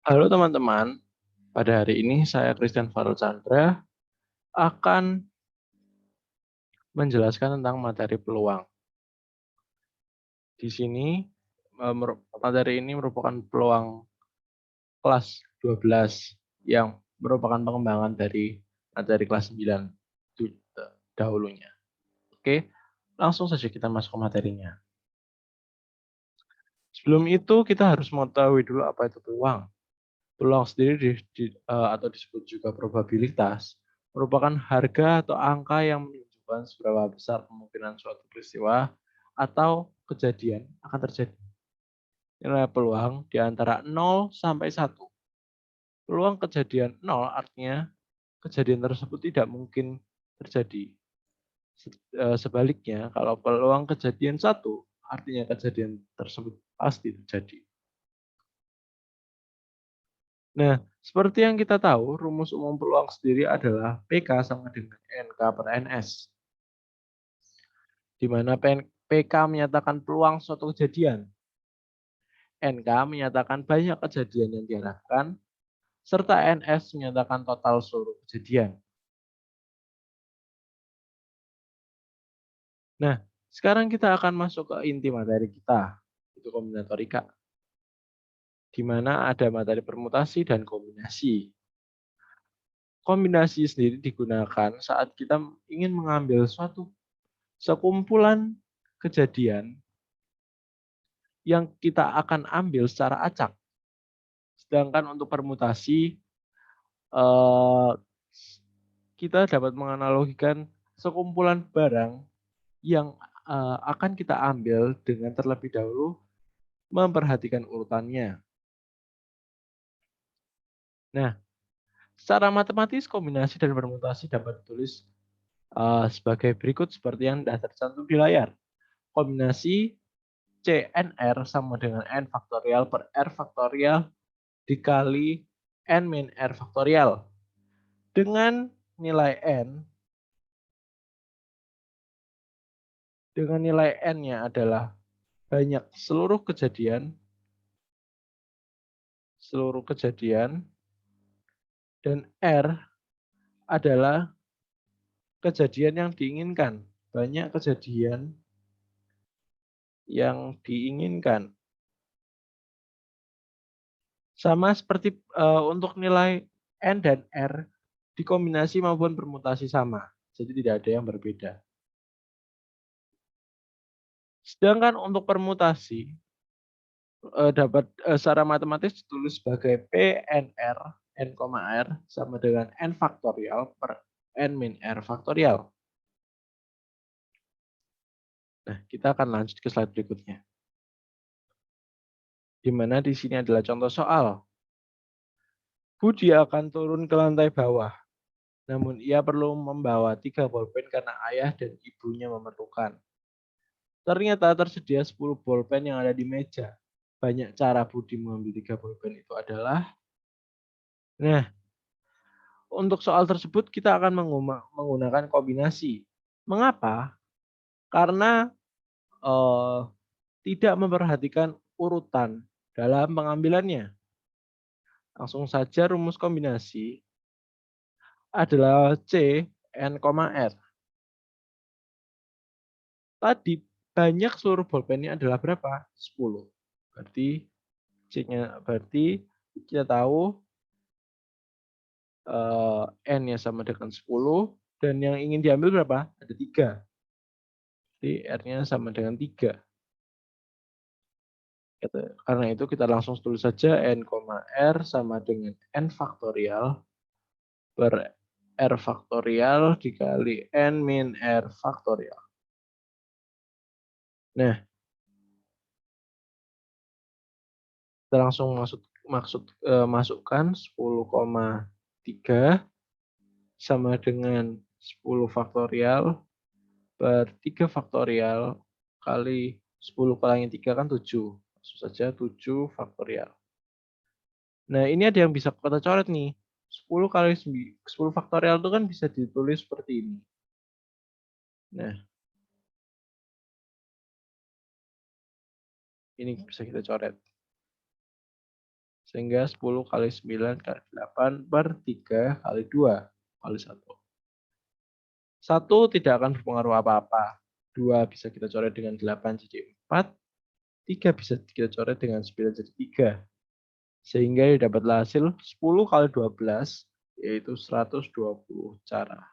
Halo teman-teman, pada hari ini saya Christian Farel Chandra akan menjelaskan tentang materi peluang. Di sini materi ini merupakan peluang kelas 12 yang merupakan pengembangan dari materi kelas 9 dahulunya. Oke, langsung saja kita masuk ke materinya. Sebelum itu kita harus mengetahui dulu apa itu peluang. Peluang sendiri atau disebut juga probabilitas merupakan harga atau angka yang menunjukkan seberapa besar kemungkinan suatu peristiwa atau kejadian akan terjadi. Nilai peluang di antara 0 sampai 1. Peluang kejadian 0 artinya kejadian tersebut tidak mungkin terjadi. Sebaliknya, kalau peluang kejadian 1 artinya kejadian tersebut pasti terjadi. Nah, seperti yang kita tahu, rumus umum peluang sendiri adalah PK sama dengan NK per NS. Di mana PK menyatakan peluang suatu kejadian. NK menyatakan banyak kejadian yang diharapkan, serta NS menyatakan total seluruh kejadian. Nah, sekarang kita akan masuk ke inti materi kita, itu kombinatorika, di mana ada materi permutasi dan kombinasi. Kombinasi sendiri digunakan saat kita ingin mengambil suatu sekumpulan kejadian yang kita akan ambil secara acak. Sedangkan untuk permutasi, eh, kita dapat menganalogikan sekumpulan barang yang akan kita ambil dengan terlebih dahulu memperhatikan urutannya. Nah, secara matematis kombinasi dan permutasi dapat ditulis sebagai berikut seperti yang sudah tercantum di layar. Kombinasi CNR sama dengan N faktorial per R faktorial dikali N min R faktorial. Dengan nilai N-nya adalah banyak seluruh kejadian, dan R adalah kejadian yang diinginkan. Banyak kejadian yang diinginkan. Sama seperti untuk nilai N dan R, dikombinasi maupun permutasi sama. Jadi tidak ada yang berbeda. Sedangkan untuk permutasi, dapat secara matematis ditulis sebagai PNR, N, R sama dengan N faktorial per N min R faktorial. Nah, kita akan lanjut ke slide berikutnya. Di mana di sini adalah contoh soal. Budi akan turun ke lantai bawah, namun ia perlu membawa 3 bolpen karena ayah dan ibunya memerlukan. Ternyata tersedia 10 bolpen yang ada di meja. Banyak cara Budi mengambil 3 bolpen itu adalah, nah, untuk soal tersebut kita akan menggunakan kombinasi. Mengapa? Karena eh, tidak memperhatikan urutan dalam pengambilannya. Langsung saja rumus kombinasi adalah C, N, R. Tadi banyak seluruh bolpennya adalah berapa? 10. Berarti C-nya, berarti kita tahu N-nya sama dengan 10 dan yang ingin diambil berapa? Ada 3. Jadi R-nya sama dengan 3. Karena itu kita langsung tulis saja N, R sama dengan N faktorial per R faktorial dikali N min R faktorial. Nah, kita langsung masukkan 10,3 sama dengan 10 faktorial per 3 faktorial kali 10 kurangi 3 kan 7. Langsung saja 7 faktorial. Nah, ini ada yang bisa kita coret nih. 10 kali 10 faktorial itu kan bisa ditulis seperti ini. Nah, ini bisa kita coret. Sehingga 10 kali 9 kali 8 per 3 kali 2 kali 1. 1 tidak akan berpengaruh apa-apa. 2 bisa kita coret dengan 8 jadi 4. 3 bisa kita coret dengan 9 jadi 3. Sehingga dapatlah hasil 10 kali 12, yaitu 120 cara.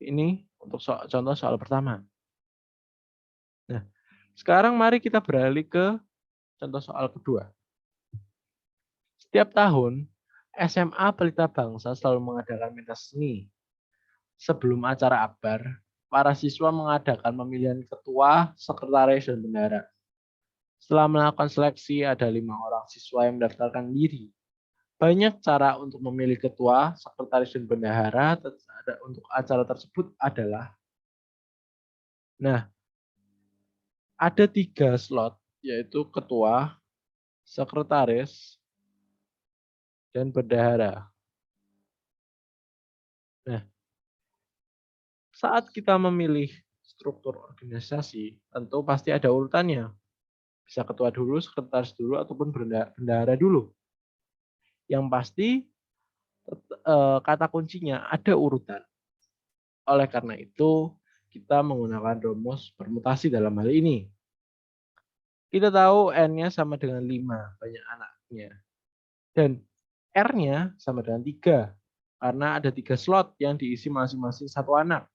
Ini untuk contoh soal pertama. Nah, sekarang mari kita beralih ke contoh soal kedua. Setiap tahun, SMA Pelita Bangsa selalu mengadakan pentas seni. Sebelum acara akbar, para siswa mengadakan pemilihan ketua, sekretaris, dan bendahara. Setelah melakukan seleksi, ada 5 orang siswa yang mendaftarkan diri. Banyak cara untuk memilih ketua, sekretaris, dan bendahara untuk acara tersebut adalah, nah, ada 3 slot, yaitu ketua, sekretaris, dan bendahara. Nah, saat kita memilih struktur organisasi, tentu pasti ada urutannya. Bisa ketua dulu, sekretaris dulu, ataupun bendahara dulu. Yang pasti kata kuncinya ada urutan. Oleh karena itu, kita menggunakan rumus permutasi dalam hal ini. Kita tahu N-nya sama dengan 5, banyak anaknya. Dan R-nya sama dengan 3, karena ada 3 slot yang diisi masing-masing satu anak.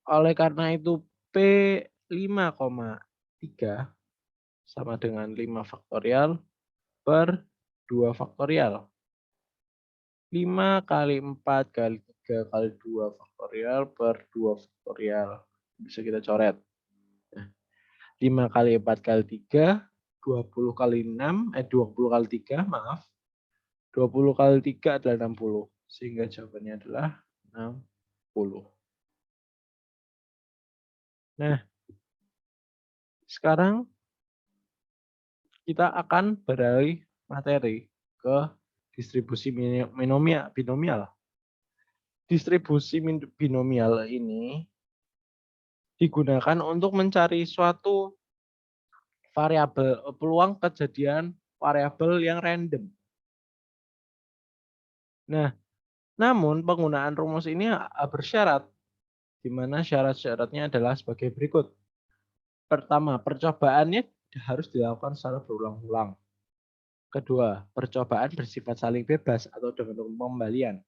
Oleh karena itu, P5,3 sama dengan 5 faktorial per 2 faktorial. 5 kali 4 kali 3 kali 2 faktorial per 2 faktorial. Bisa kita coret. 5 kali 4 kali 3, 20 kali 6, 20 kali 3, maaf. 20 kali 3 adalah 60. Sehingga jawabannya adalah 60. Nah, sekarang kita akan beralih materi ke distribusi binomial. Distribusi binomial ini digunakan untuk mencari suatu variabel peluang kejadian variabel yang random. Nah, namun penggunaan rumus ini bersyarat, di mana syarat-syaratnya adalah sebagai berikut. Pertama, percobaannya harus dilakukan secara berulang-ulang. Kedua, percobaan bersifat saling bebas atau dengan pembalian.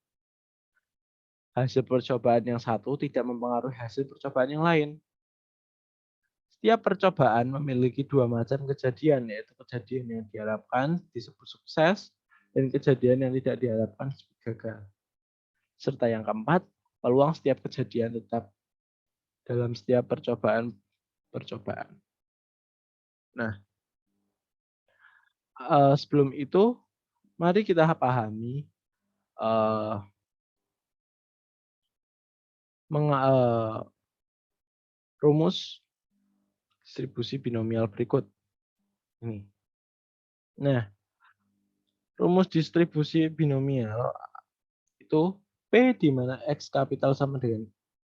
Hasil percobaan yang satu tidak mempengaruhi hasil percobaan yang lain. Setiap percobaan memiliki 2 macam kejadian, yaitu kejadian yang diharapkan disebut sukses dan kejadian yang tidak diharapkan disebut gagal. Serta yang keempat, peluang setiap kejadian tetap dalam setiap percobaan. Nah, sebelum itu, mari kita pahami rumus distribusi binomial berikut. Ini. Nah, rumus distribusi binomial itu P di mana X kapital sama dengan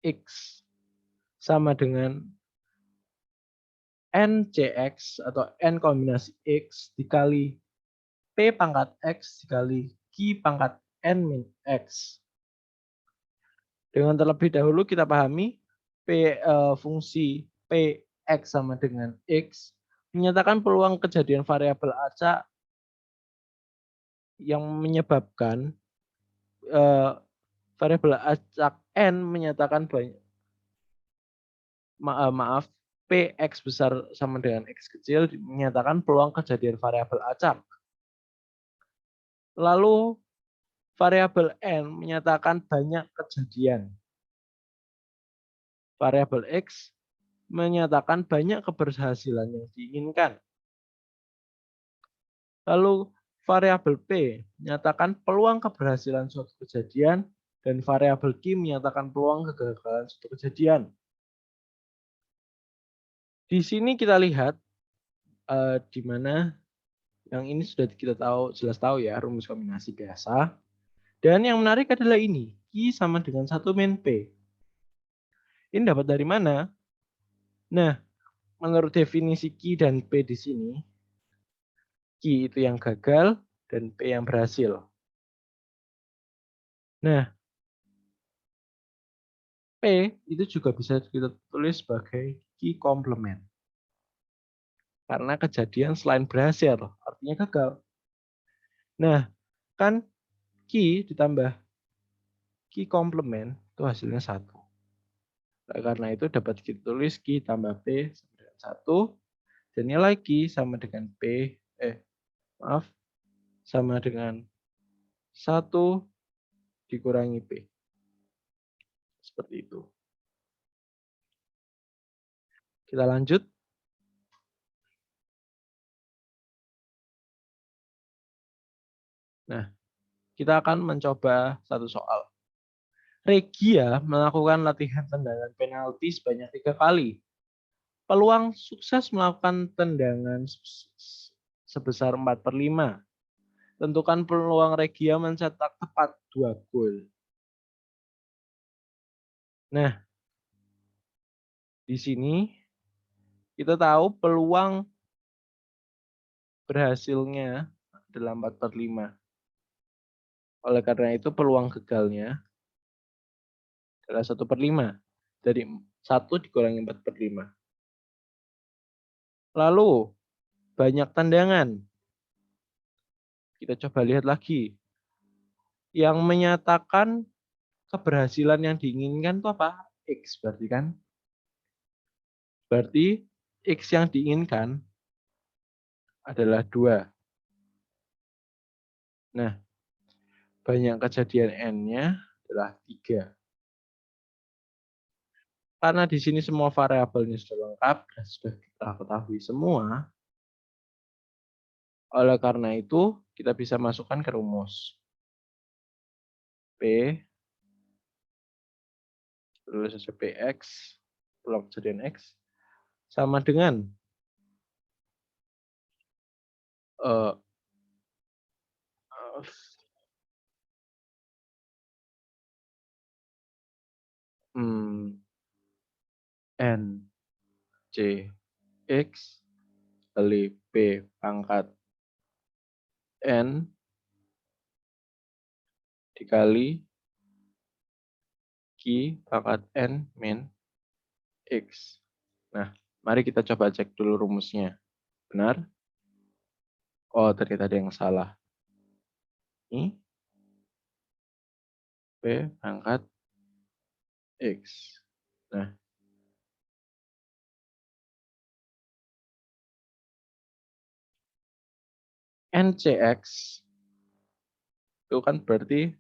X sama dengan NCX atau N kombinasi X dikali P pangkat X dikali Q pangkat N min X. Dengan terlebih dahulu kita pahami fungsi Px sama dengan X menyatakan peluang kejadian variabel acak yang menyebabkan variabel acak N menyatakan banyak maaf Px besar sama dengan X kecil menyatakan peluang kejadian variabel acak. Lalu variabel N menyatakan banyak kejadian. Variabel X menyatakan banyak keberhasilan yang diinginkan. Lalu variabel P menyatakan peluang keberhasilan suatu kejadian dan variabel Q menyatakan peluang kegagalan suatu kejadian. Di sini kita lihat di mana yang ini sudah kita jelas tahu ya, rumus kombinasi biasa. Dan yang menarik adalah ini, Q sama dengan 1 min P. Ini dapat dari mana? Nah, menurut definisi Q dan P di sini, Q itu yang gagal, dan P yang berhasil. Nah, P itu juga bisa kita tulis sebagai Q komplement. Karena kejadian selain berhasil, artinya gagal. Nah, kan Q ditambah Q komplement itu hasilnya 1. Nah, karena itu dapat kita tulis Q tambah P sama dengan 1. Dan nilai Q sama dengan sama dengan 1 dikurangi P. Seperti itu. Kita lanjut. Nah, kita akan mencoba satu soal. Regia melakukan latihan tendangan penalti sebanyak 3 kali. Peluang sukses melakukan tendangan sebesar 4/5. Tentukan peluang Regia mencetak tepat 2 gol. Nah, di sini kita tahu peluang berhasilnya adalah 4/5. Oleh karena itu peluang gagalnya adalah 1/5. Dari 1 dikurangi 4/5. Lalu, banyak tendangan. Kita coba lihat lagi. Yang menyatakan keberhasilan yang diinginkan itu apa? X berarti kan? Berarti X yang diinginkan adalah 2. Nah, banyak kejadian N-nya adalah 3. Karena di sini semua variabelnya sudah lengkap dan sudah kita ketahui semua, oleh karena itu kita bisa masukkan ke rumus. P, tulis saja PX, peluang kejadian X, sama dengan uh, N, C, X, kali P pangkat N, dikali Q pangkat N min X. Nah, mari kita coba cek dulu rumusnya. Benar? Oh, ternyata ada yang salah. Ini P pangkat X. Nah, NCX itu kan berarti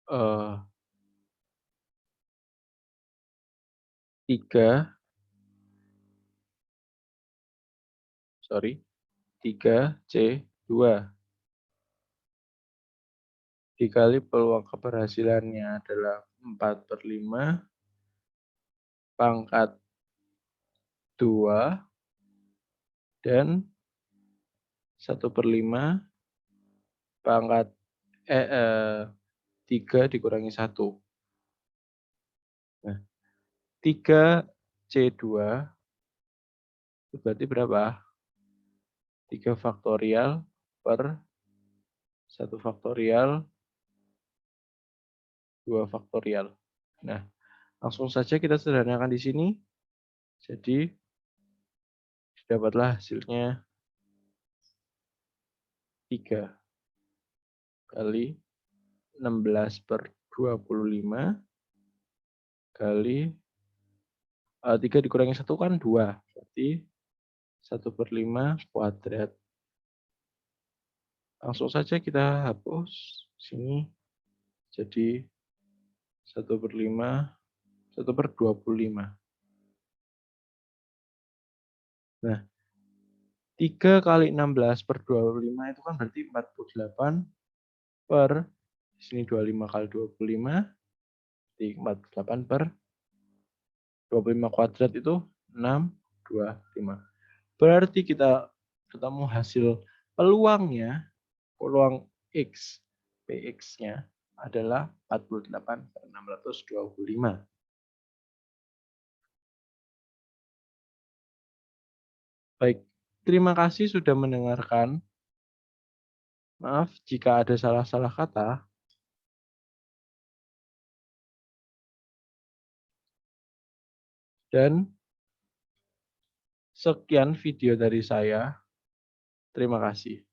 3C2 dikali peluang keberhasilannya adalah 4/5 pangkat 2 dan 1/5 pangkat 3 dikurangi 1. Nah, 3C2 itu berarti berapa? 3 faktorial per 1 faktorial 2 faktorial. Nah, langsung saja kita sederhanakan di sini. Jadi, dapatlah hasilnya 3 kali 16/25 kali 3 dikurangi 1 kan 2. Berarti 1/5 kuadrat. Langsung saja kita hapus sini. Jadi 1/5, 1/25. Nah, 3 kali 16/25 itu kan berarti 48 per di sini 25 kali 25 di 48 per 25 kuadrat itu 625. Berarti kita ketemu hasil peluangnya, peluang X, PX-nya adalah 48/625. Baik, terima kasih sudah mendengarkan. Maaf jika ada salah-salah kata, dan sekian video dari saya. Terima kasih.